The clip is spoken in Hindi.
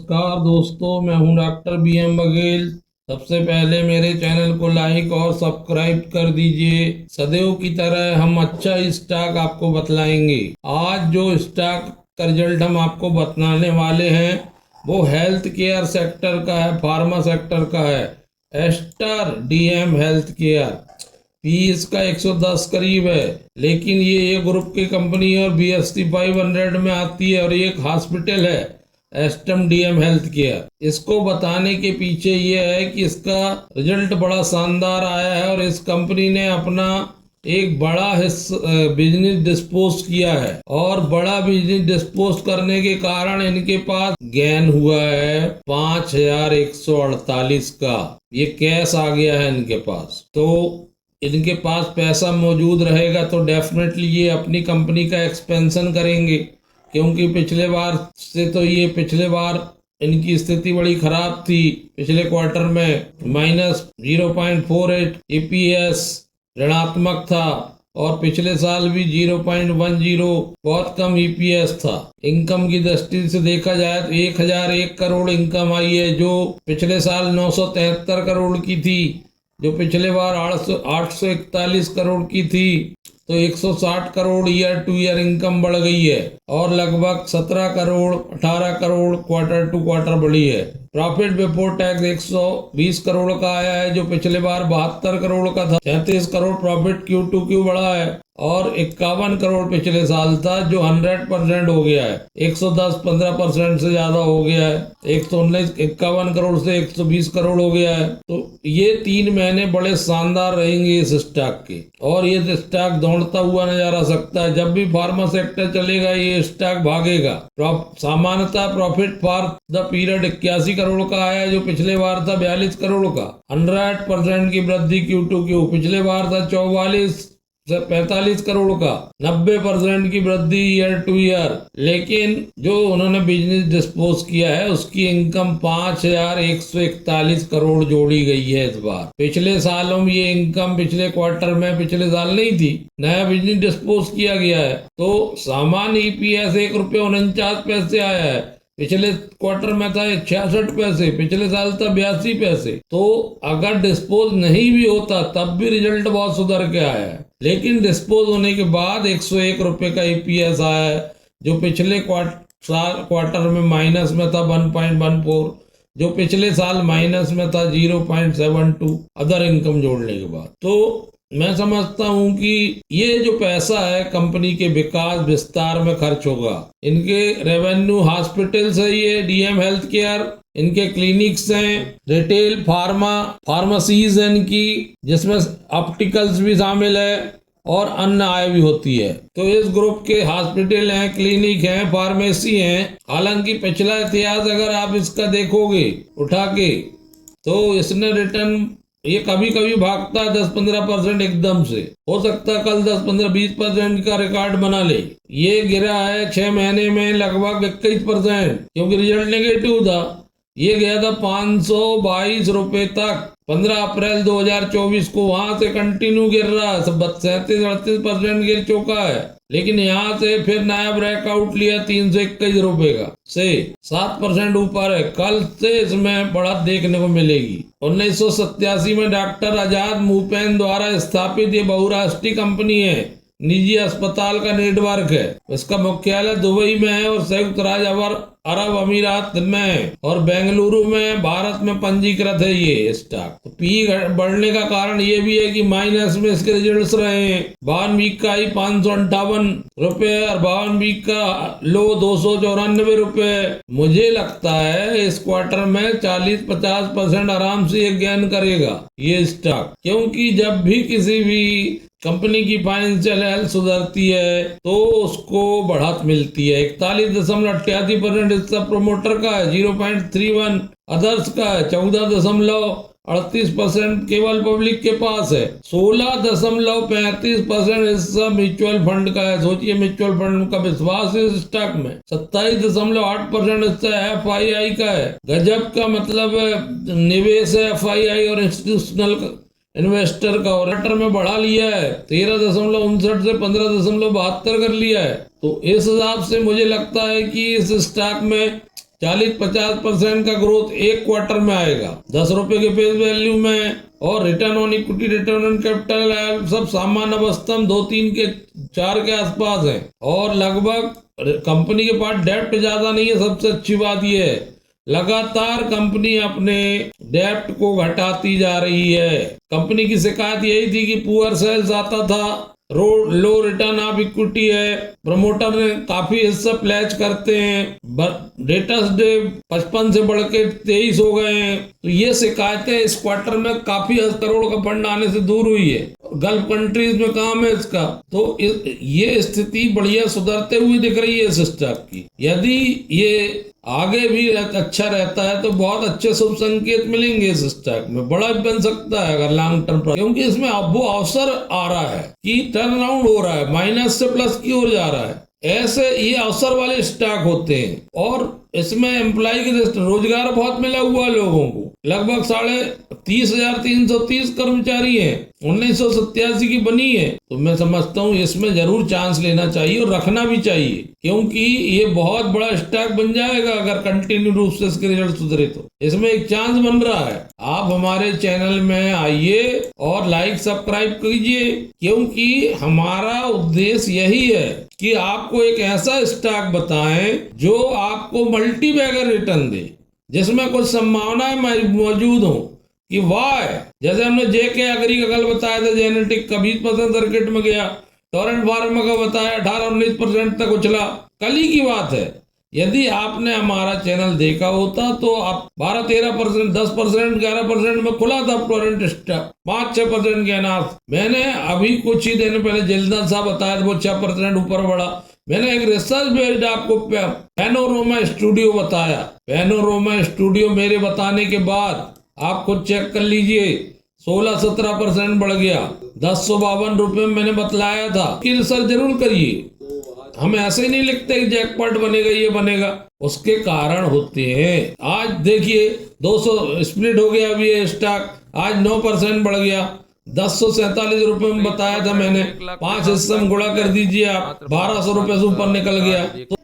नमस्कार दोस्तों, मैं हूं डॉक्टर BM बघेल। सबसे पहले मेरे चैनल को लाइक और सब्सक्राइब कर दीजिए। सदैव की तरह हम अच्छा स्टॉक आपको बतलाएंगे। आज जो स्टॉक का रिजल्ट हम आपको बताने वाले हैं वो हेल्थ केयर सेक्टर का है, फार्मा सेक्टर का है। एस्टर DM हेल्थ केयर पी इसका 110 करीब है, लेकिन ये ग्रुप की कंपनी है और BSE 500 में आती है और ये एक हॉस्पिटल है एस्टम DM हेल्थ केयर। इसको बताने के पीछे ये है कि इसका रिजल्ट बड़ा शानदार आया है और इस कंपनी ने अपना एक बड़ा बिजनेस डिस्पोज किया है और बड़ा बिजनेस डिस्पोज करने के कारण इनके पास गेन हुआ है 5148 का। ये कैश आ गया है इनके पास, तो इनके पास पैसा मौजूद रहेगा तो डेफिनेटली ये अपनी कंपनी का एक्सपेंशन करेंगे, क्योंकि पिछले बार इनकी स्थिति बड़ी खराब थी। पिछले क्वार्टर में -0.48 EPS ऋणात्मक था और पिछले साल भी 0.10 बहुत कम EPS था। इनकम की दृष्टि से देखा जाए तो 1001 करोड़ इनकम आई है, जो पिछले साल 973 करोड़ की थी, जो पिछले बार 841 करोड़ की थी। तो 160 crore year to year income बढ़ गई है और लगभग 17 crore 18 crore quarter to quarter बढ़ी है। प्रॉफिट बिफोर टैक्स 120 करोड़ का आया है, जो पिछले बार 72 करोड़ का था। 33 करोड़ प्रॉफिट Q2Q बढ़ा है और 51 करोड़ पिछले साल था, जो 100% हो गया है। 110-15% से ज्यादा हो गया है। 51 करोड़ से 120 करोड़ हो गया है। तो ये 3 महीने बड़े शानदार रहेंगे इस स्टॉक के, और ये स्टॉक दौड़ता हुआ नजर आ सकता है। जब भी फार्मा सेक्टर चलेगा ये स्टॉक भागेगा। सामान्यतः profit for the period 81 crore का आया, जो पिछले बार था 42 करोड़ का। 100% की वृद्धि Q2Q, पिछले बार था 44 से 45 करोड़ का। 90% की वृद्धि ईयर टू ईयर। लेकिन जो उन्होंने बिजनेस डिस्पोज किया है उसकी इनकम 5141 करोड़ जोड़ी गई है इस बार। पिछले सालों में ये इनकम पिछले क्वार्टर में पिछले साल नहीं थी, नया बिजनेस डिस्पोज किया गया है। तो सामान्य EPS ₹1.49 आया है, पिछले क्वार्टर में था 66 पैसे, पिछले साल था 82 पैसे। तो अगर डिस्पोज नहीं भी होता तब भी रिजल्ट बहुत सुधर के आया है, लेकिन डिस्पोज होने के बाद 101 रुपए का EPS आया है, जो पिछले क्वार्टर में माइनस में था 1.14, जो पिछले साल माइनस में था 0.72 अदर इनकम जोड़ने के बाद। तो मैं समझता हूं कि ये जो पैसा है कंपनी के विकास विस्तार में खर्च होगा। इनके रेवेन्यू हॉस्पिटल्स है, ये DM हेल्थ केयर, इनके क्लिनिक्स हैं, रिटेल फार्मेसीज हैं इनकी, जिसमें ऑप्टिकल्स भी शामिल है और अन्य आय भी होती है। तो इस ग्रुप के हॉस्पिटल हैं, क्लिनिक हैं, फार्मेसी हैं। हालांकि पिछला इतिहास अगर आप इसका देखोगे उठा के, तो इसने रिटर्न ये कभी कभी भागता है 10-15% एकदम से। हो सकता है कल 10-15-20% का रिकॉर्ड बना ले। ये गिरा है 6 महीने में लगभग 21%, क्योंकि रिजल्ट नेगेटिव था। ये गया था 522 रुपए तक 15 अप्रैल 2024 को, वहां से कंटिन्यू गिर रहा है, 37-38% गिर चुका है। लेकिन यहाँ से फिर नया ब्रेकआउट लिया 321 रुपए का, से 7% ऊपर है। कल से इसमें बढ़त देखने को मिलेगी। 1987 में डॉक्टर आजाद मुपेन द्वारा स्थापित ये बहुराष्ट्रीय कंपनी है, निजी अस्पताल का नेटवर्क है। इसका मुख्यालय दुबई में है और संयुक्त राज्य अरब अमीरात में है और बेंगलुरु में भारत में पंजीकृत है ये स्टॉक। पी बढ़ने का कारण ये भी है कि माइनस में इसके रिजल्ट्स रहे हैं। 52 वीक का ही 558 रुपए और 52 वीक का लो 294 रुपए। मुझे लगता है इस क्वार्टर में 40-50% आराम से ये गेन करेगा ये स्टॉक, क्योंकि जब भी किसी भी कंपनी की फाइनेंशियल हेल्थ सुधरती है तो उसको बढ़त मिलती है। 41.88% हिस्सा प्रोमोटर का है, 0.31 अदर्स का है, 14.38% केवल पब्लिक के पास है, 16.35% हिस्सा म्यूचुअल फंड का है। सोचिए म्यूचुअल फंड का विश्वास है इस स्टॉक में। 27.8% हिस्सा FII का है। गजब का मतलब निवेश है FII और इंस्टीट्यूशनल इन्वेस्टर का, और में बढ़ा लिया है 13.59 से 15.72 कर लिया है। तो इस हिसाब से मुझे लगता है कि इस स्टॉक में 40-50% का ग्रोथ एक क्वार्टर में आएगा, 10 रुपए के फेस वैल्यू में, और return on equity, return on capital सब सामान्य अवस्था 2-3 के 4 के आसपास है, और लगभग कंपनी के पास डेप्ट ज्यादा नहीं है। सबसे अच्छी बात यह है लगातार कंपनी अपने डेप्ट को घटाती जा रही है। कंपनी की शिकायत यही थी कि पुअर सेल्स आता था, लो रिटर्न ऑफ इक्विटी है, प्रमोटर ने काफी हिस्सा प्लेज करते हैं, डेटर्स डे 55 से बढ़ के 23 हो गए हैं। तो ये शिकायतें इस क्वार्टर में काफी करोड़ का फंड आने से दूर हुई है। गल्फ कंट्रीज में काम है इसका, तो ये स्थिति बढ़िया सुधरते हुए दिख रही है इस स्टॉक की। यदि ये आगे भी अच्छा रहता है तो बहुत अच्छे शुभ संकेत मिलेंगे इस स्टॉक में, बड़ा भी बन सकता है अगर लॉन्ग टर्म पर, क्योंकि इसमें अब वो अवसर आ रहा है कि टर्न अराउंड हो रहा है, माइनस से प्लस की ओर जा रहा है। ऐसे ये अवसर वाले स्टॉक होते हैं, और इसमें एम्प्लॉय की रोजगार बहुत मिला हुआ लोगों को, लगभग 30,330 कर्मचारी हैं, 1987 की बनी है। तो मैं समझता हूँ इसमें जरूर चांस लेना चाहिए और रखना भी चाहिए, क्योंकि ये बहुत बड़ा स्टॉक बन जाएगा अगर कंटिन्यू रूप से इसके रिजल्ट सुधरे तो। इसमें एक चांस बन रहा है। आप हमारे चैनल में आइए और लाइक सब्सक्राइब कीजिए, क्योंकि हमारा उद्देश्य यही है कि आपको एक ऐसा स्टॉक बताएं जो आपको मल्टीबैगर रिटर्न दे, जिसमें कुछ संभावनाएं मौजूद हो कि वाह, जैसे हमने जेके एग्री का कल बताया था, जेनेटिक का 20% सर्किट में गया, टोरेंट फार्मा का बताया 18-19% तक उछला, कल ही की बात है। यदि आपने हमारा चैनल देखा होता तो आप 12-13%, 10%, 11% में खुला था टोरेंट स्टॉक, 5-6% के अनाथ। मैंने अभी कुछ ही दिन पहले जल्दा सा बताया था, वो 6% ऊपर बढ़ा। मैंने एक रिसर्च बेस्ड आपको पैनोरामा स्टूडियो बताया, पैनोरामा स्टूडियो मेरे बताने के बाद आप खुद चेक कर लीजिए, 16-17% बढ़ गया, 1052 रुपए में मैंने बतलाया था कि रिसर्च जरूर करिए। हम ऐसे ही नहीं लिखते कि जैकपॉट बनेगा, ये बनेगा, उसके कारण होते हैं। आज देखिए 200 स्प्लिट हो गया अभी ये स्टॉक, आज 9% बढ़ गया, 1047 रुपए में बताया था मैंने, 5 हिस्से में गुणा कर दीजिए आप, 1200 रुपए से ऊपर निकल गया। तो